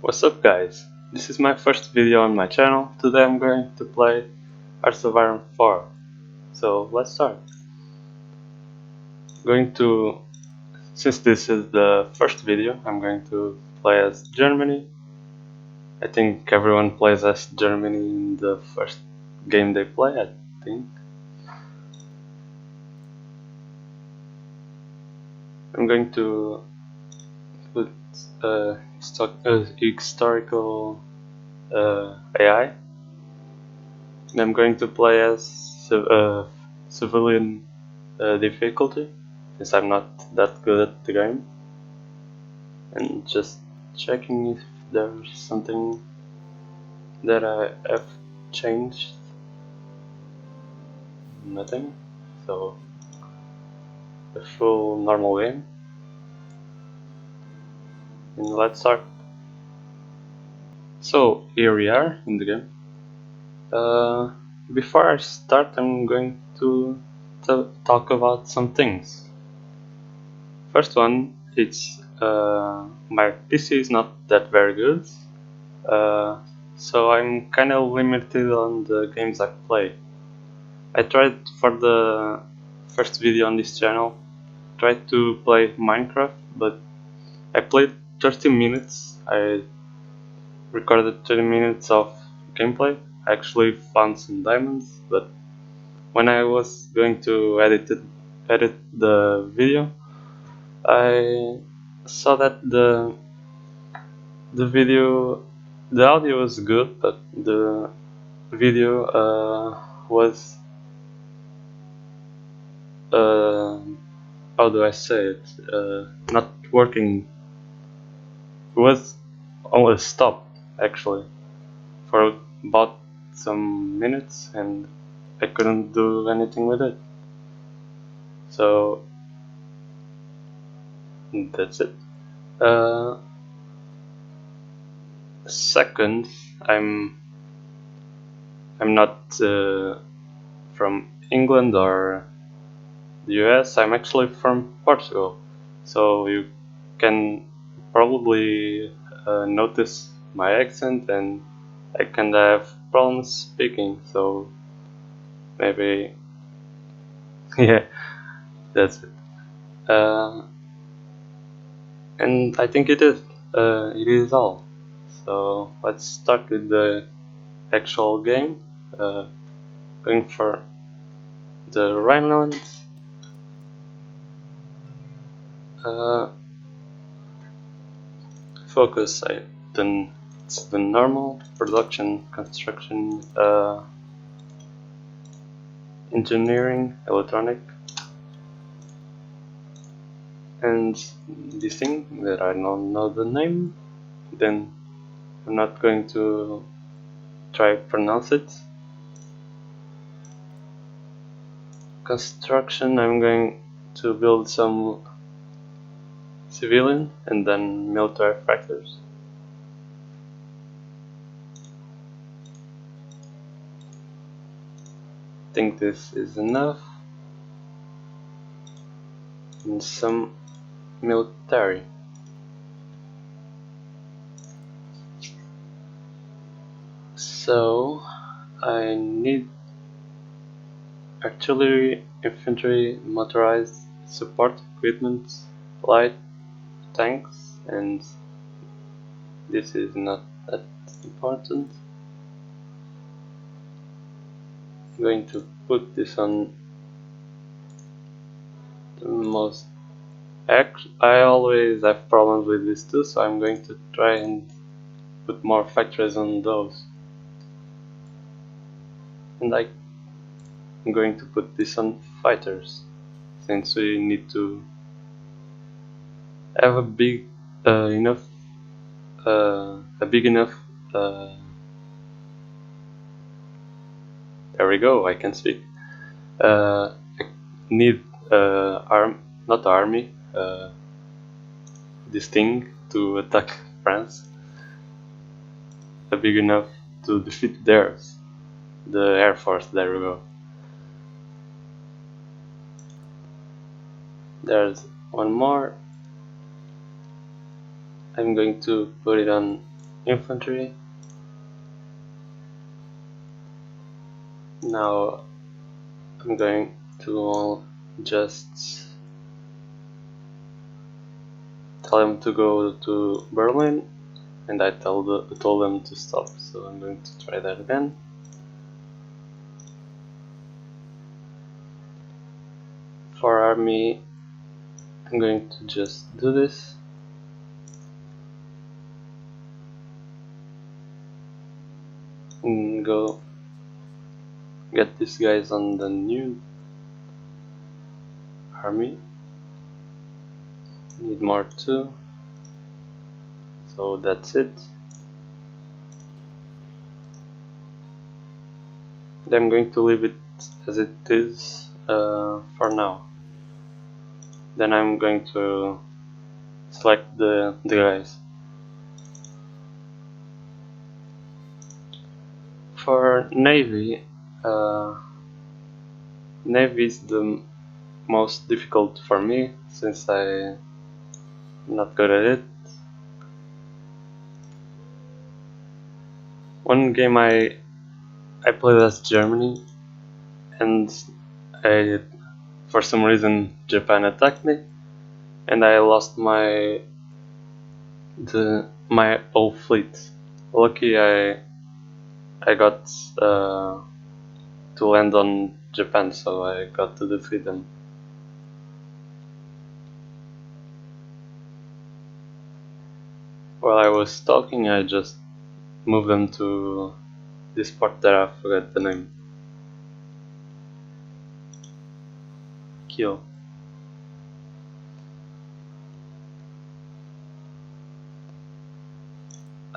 What's up guys, this is my first video on my channel. Today I'm going to play Hearts of Iron 4. So let's start. Since this is the first video, I'm going to play as Germany. I think everyone plays as Germany in the first game they play, I think. I'm going to put historical AI. And I'm going to play as civilian difficulty, since I'm not that good at the game. And just checking if there's something that I have changed. Nothing. So a full normal game. And let's start. So here we are in the game. Before I start, I'm going to talk about some things. First one, it's my PC is not that very good, so I'm kind of limited on the games I play. I tried for the first video on this channel, tried to play Minecraft, but I played 30 minutes. I recorded 30 minutes of gameplay. I actually found some diamonds, but when I was going to edit the video, I saw that the audio was good, but the video was how do I say it? Not working. It was almost stopped actually for about some minutes, and I couldn't do anything with it. So that's it. Second, I'm not from England or the US. I'm actually from Portugal, so you can probably notice my accent, and I kinda have problems speaking, so maybe yeah, that's it. And I think it is all. So let's start with the actual game. Going for the Rhineland. Focus, then it's the normal production, construction, engineering, electronic, and this thing that I don't know the name, then I'm not going to try pronounce it. Construction, I'm going to build some civilian and then military factors. I think this is enough. And some military. So I need artillery, infantry, motorized support equipment, light tanks, and this is not that important. I'm going to put this on the most. I always have problems with this too, so I'm going to try and put more factories on those. And I'm going to put this on fighters, since we need to have a big enough there we go, I can speak. I need not army, this thing to attack France, big enough to defeat theirs, the Air Force. There we go. There's one more. I'm going to put it on infantry. Now I'm going to just tell him to go to Berlin, and I told them to stop, so I'm going to try that again. For army, I'm going to just do this. And go get these guys on the new army. Need more too. So that's it. I'm going to leave it as it is for now. Then I'm going to select the guys. For Navy, Navy is the most difficult for me since I'm not good at it. One game I played as Germany, and for some reason Japan attacked me, and I lost my whole fleet. Lucky I got to land on Japan, so I got to defeat them. While I was talking, I just moved them to this part that I forgot the name. Kill.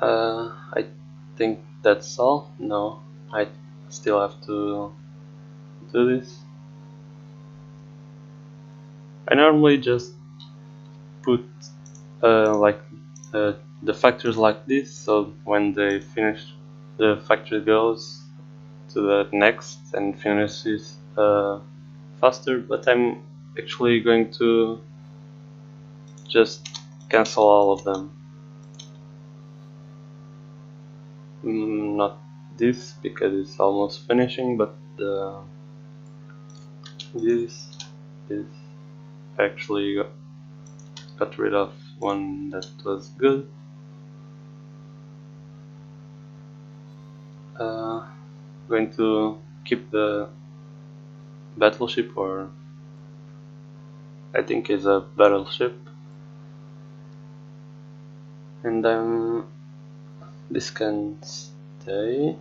I think that's all. No, I still have to do this. I normally just put the factors like this, so when they finish, the factory goes to the next and finishes faster, but I'm actually going to just cancel all of them. Not this, because it's almost finishing, but this actually got rid of one that was good. Going to keep the battleship, or I think it's a battleship, and then this can stay,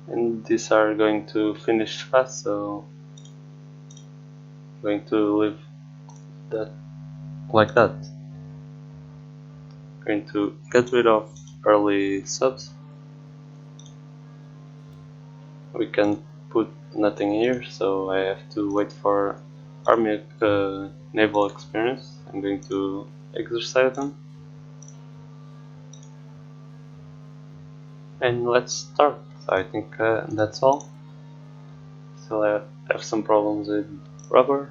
and these are going to finish fast, so I'm going to leave that like that. I'm going to get rid of early subs. We can put nothing here, so I have to wait for army naval experience. I'm going to exercise them. And let's start. I think that's all. So I have some problems with rubber.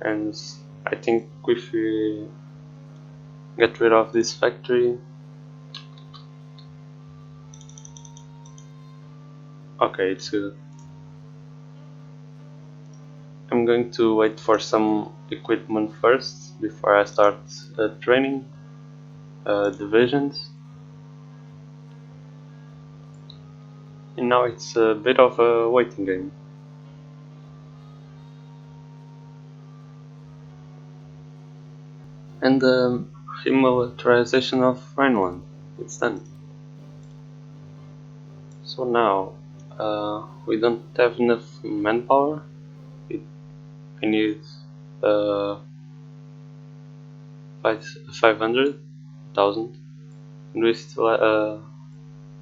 And I think if we get rid of this factory, okay, it's good. I'm going to wait for some equipment first before I start training divisions. And now it's a bit of a waiting game. And the remilitarization of Rhineland, it's done. So now we don't have enough manpower. I need 500,000, and we still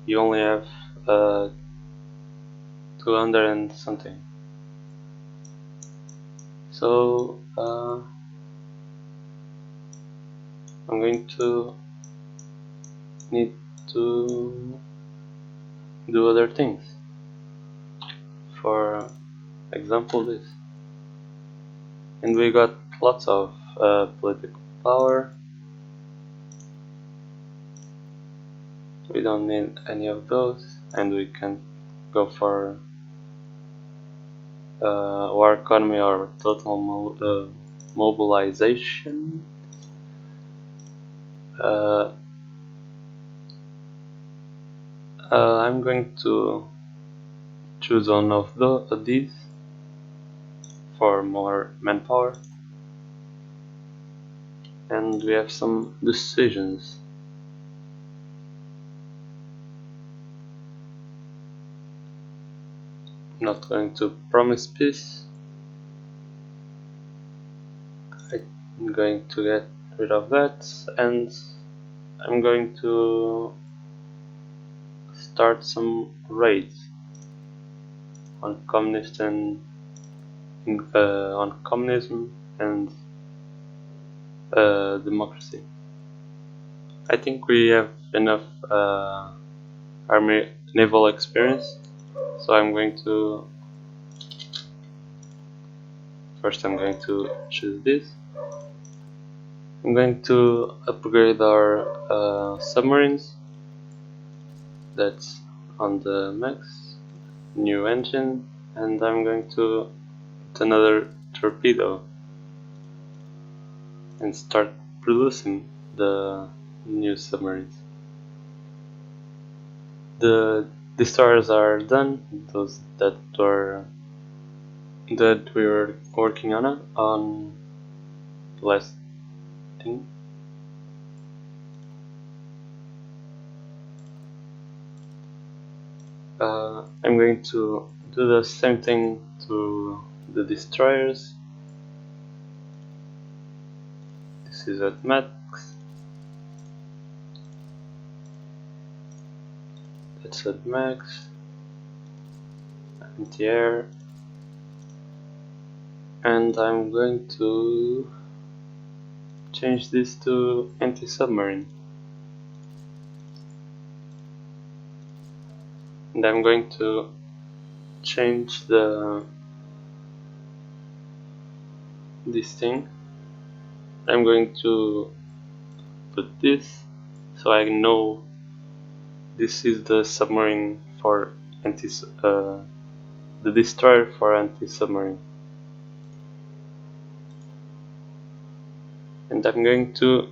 you only have 200 and something. So I'm going to need to do other things. For example, this. And we got lots of political power. We don't need any of those, and we can go for war economy or total mobilization. I'm going to choose one of these for more manpower, and we have some decisions. I'm not going to promise peace. I'm going to get rid of that, and I'm going to start some raids on communism and democracy. I think we have enough army naval experience, so I'm going to choose this. I'm going to upgrade our submarines. That's on the max. New engine, and I'm going to put another torpedo and start producing the new submarines. The destroyers are done, those that we were working on the last thing. I'm going to do the same thing to the destroyers. This is at max. That's at max. Anti-air. And I'm going to change this to anti-submarine. And I'm going to change this thing. I'm going to put this so I know this is the submarine for the destroyer for anti-submarine. And I'm going to,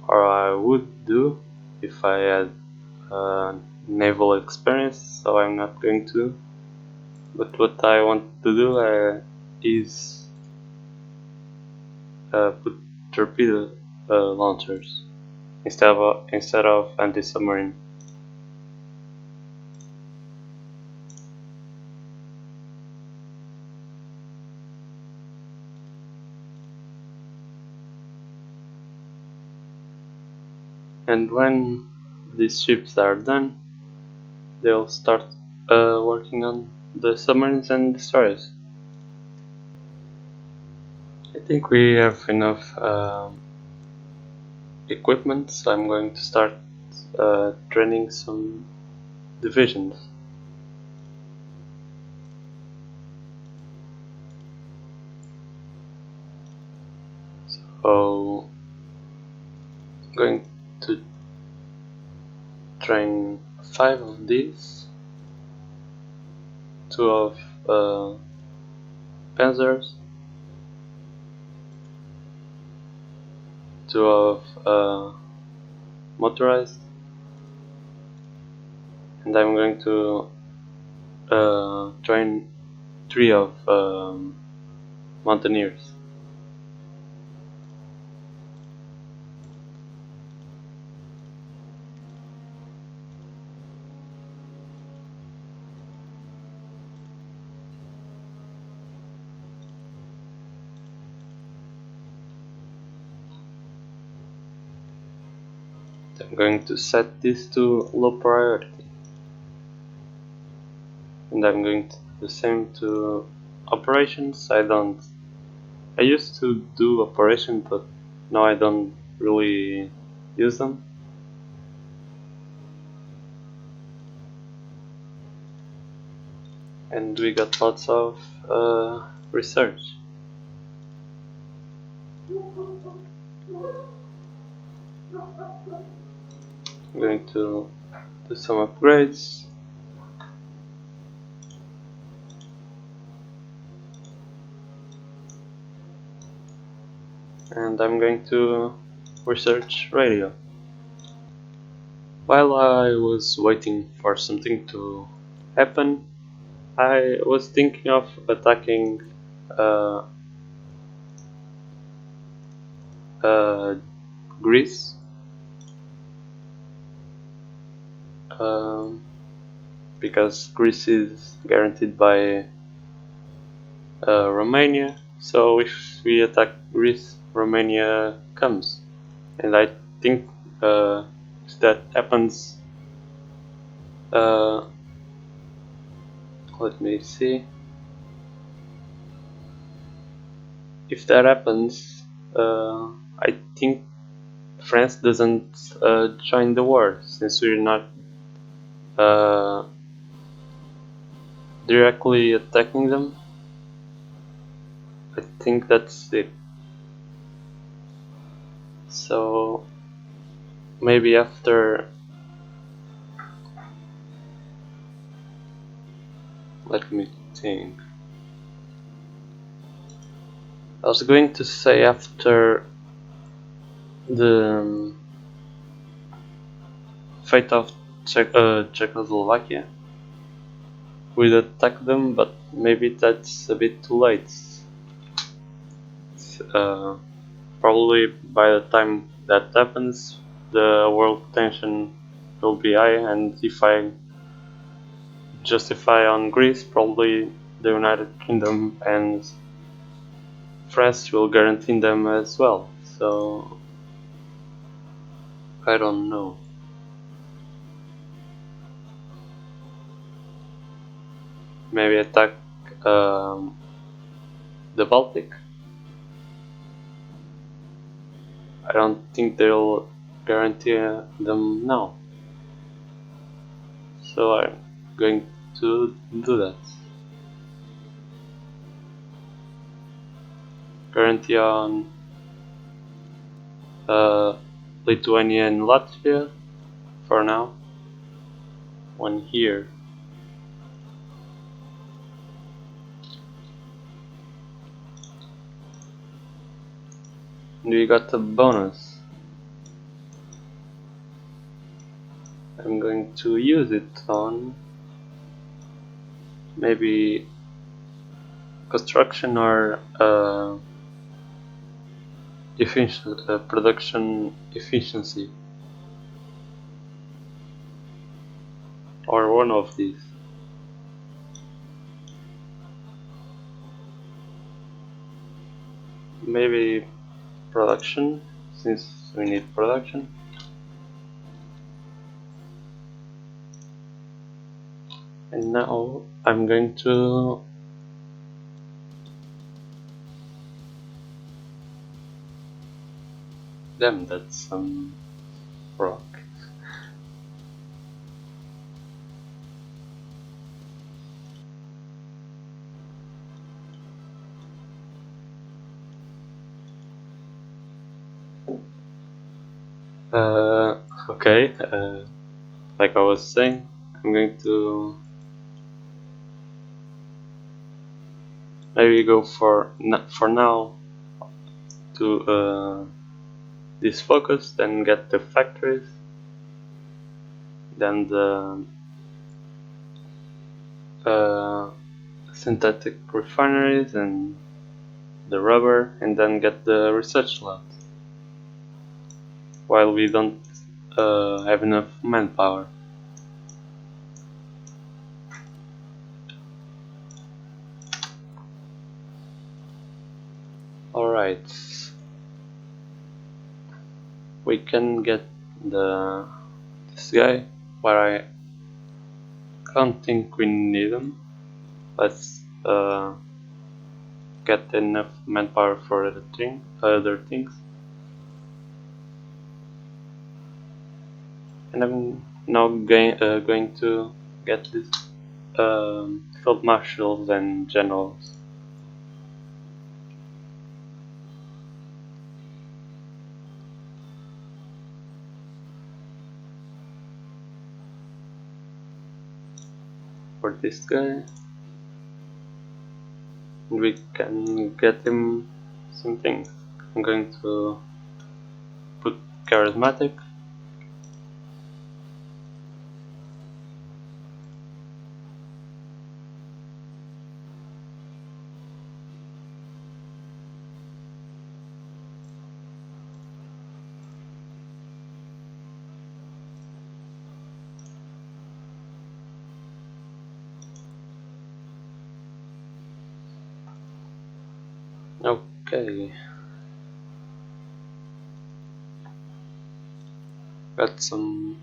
or I would do if I had naval experience, so I'm not going to. But what I want to do is put torpedo launchers instead of anti-submarine. And when these ships are done, they'll start working on the submarines and destroyers. I think we have enough equipment, so I'm going to start training some divisions. So I'm going to train 5 of these, 2 of panzers, 2 of motorized, and I'm going to train 3 of mountaineers. I'm going to set this to low priority, and I'm going to do the same to operations. I used to do operations, but now I don't really use them. And we got lots of research. I'm going to do some upgrades. And I'm going to research radio. While I was waiting for something to happen, I was thinking of attacking uh, Greece, um, because Greece is guaranteed by Romania. So if we attack Greece, Romania comes, and I think if that happens, let me see. If that happens, I think France doesn't join the war, since we're not directly attacking them. I think that's it. So maybe after, let me think. I was going to say after the fate of Czechoslovakia, we'd attack them, but maybe that's a bit too late. Uh, Probably by the time that happens, the world tension will be high, and if I justify on Greece, probably the United Kingdom and France will guarantee them as well. So I don't know. Maybe attack the Baltic. I don't think they'll guarantee them now. So I'm going to do that. Guarantee on Lithuania and Latvia for now. One here. And we got a bonus. I'm going to use it on maybe construction or production efficiency, or one of these. Maybe production, since we need production. And now I'm going to damn, that's some rock. Okay, like I was saying, I'm going to maybe go for now to this focus, then get the factories, then the synthetic refineries and the rubber, and then get the research lab, while we don't have enough manpower. Alright, we can get this guy, but I don't think we need him. Let's get enough manpower for other things. And I'm now going to get this field marshals and generals. for this guy. And we can get him some things. I'm going to put charismatic. Okay. Got some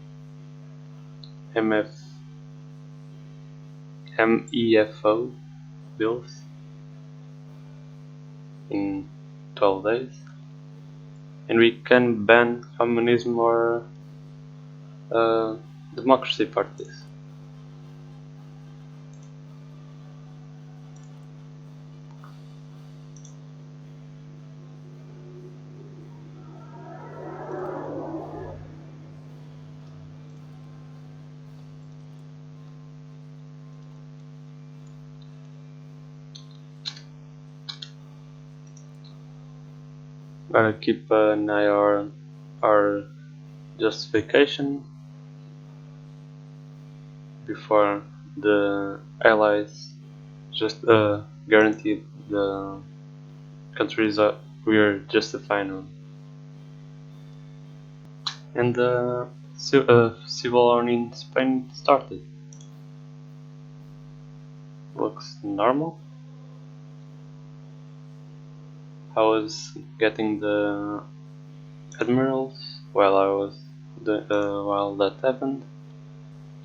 MEFO bills in 12 days. And we can ban communism or democracy parties. Gotta keep an eye on our justification before the allies just guarantee the countries that we're justifying on. And the civil war in Spain started. Looks normal. I was getting the admirals while while that happened,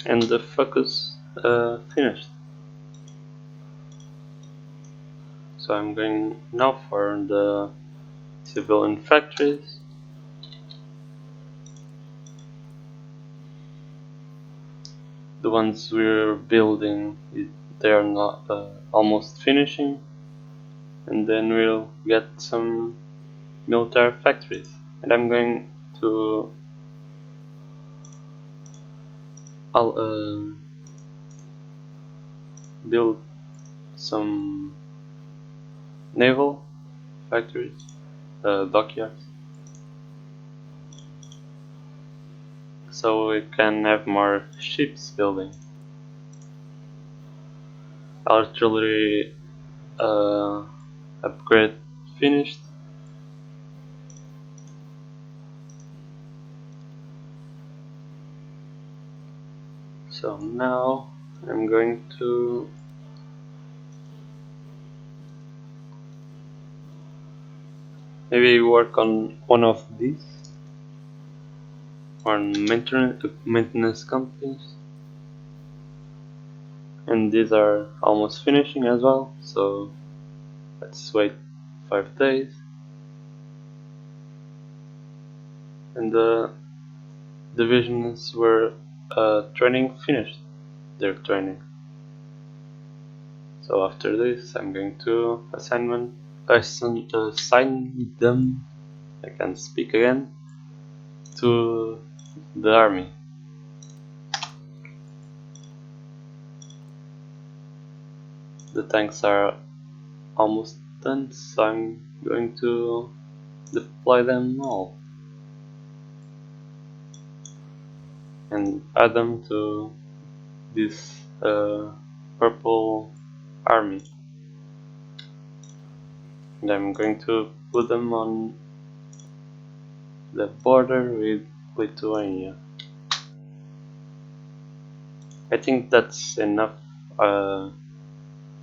and the focus finished. So I'm going now for the civilian factories. The ones we're building, they are not almost finishing, and then we'll get some military factories. And I'm going to build some naval factories, dockyards, so we can have more ships building. Artillery upgrade finished. So now I'm going to maybe work on one of these on maintenance companies, and these are almost finishing as well, so let's wait 5 days. And the divisions were training finished their training. So after this I'm going to assign them, I can speak again, to the army. The tanks are almost done, so I'm going to deploy them all and add them to this purple army. And I'm going to put them on the border with Lithuania. I think that's enough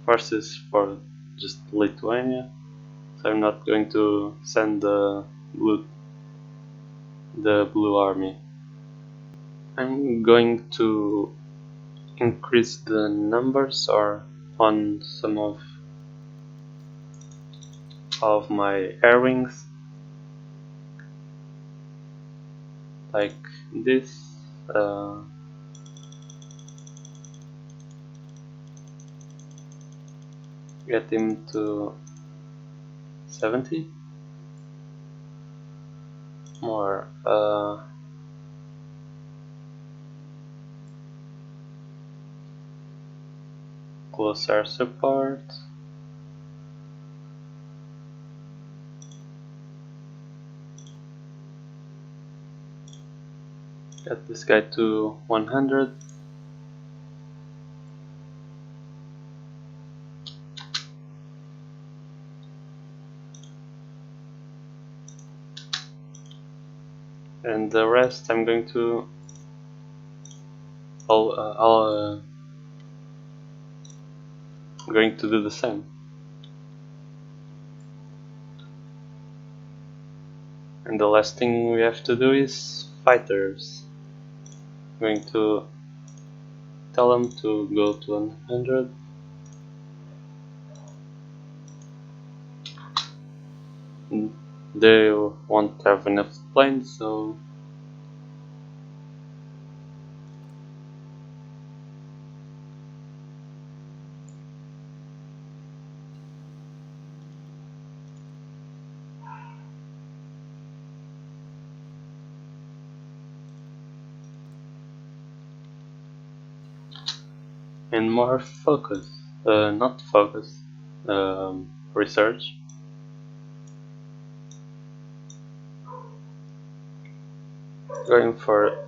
forces for just Lithuania, so I'm not going to send the blue army. I'm going to increase the numbers or on some of my air wings, like this. Get him to 70 more. close our support. Get this guy to 100. And the rest I'm going to going to do the same. And the last thing we have to do is fighters. I'm going to tell them to go to 100. They won't have enough planes, so and more focus, not focus, research. Going for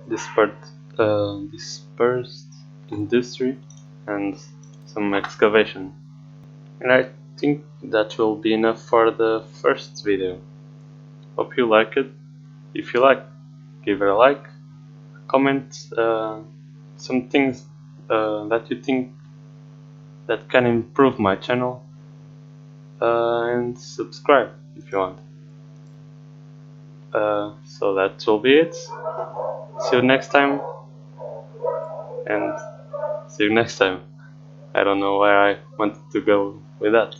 dispersed industry and some excavation. And I think that will be enough for the first video. Hope you like it. If you like, give it a like. Comment some things that you think that can improve my channel, and subscribe if you want. So that will be it. See you next time, and see you next time. I don't know where I wanted to go with that.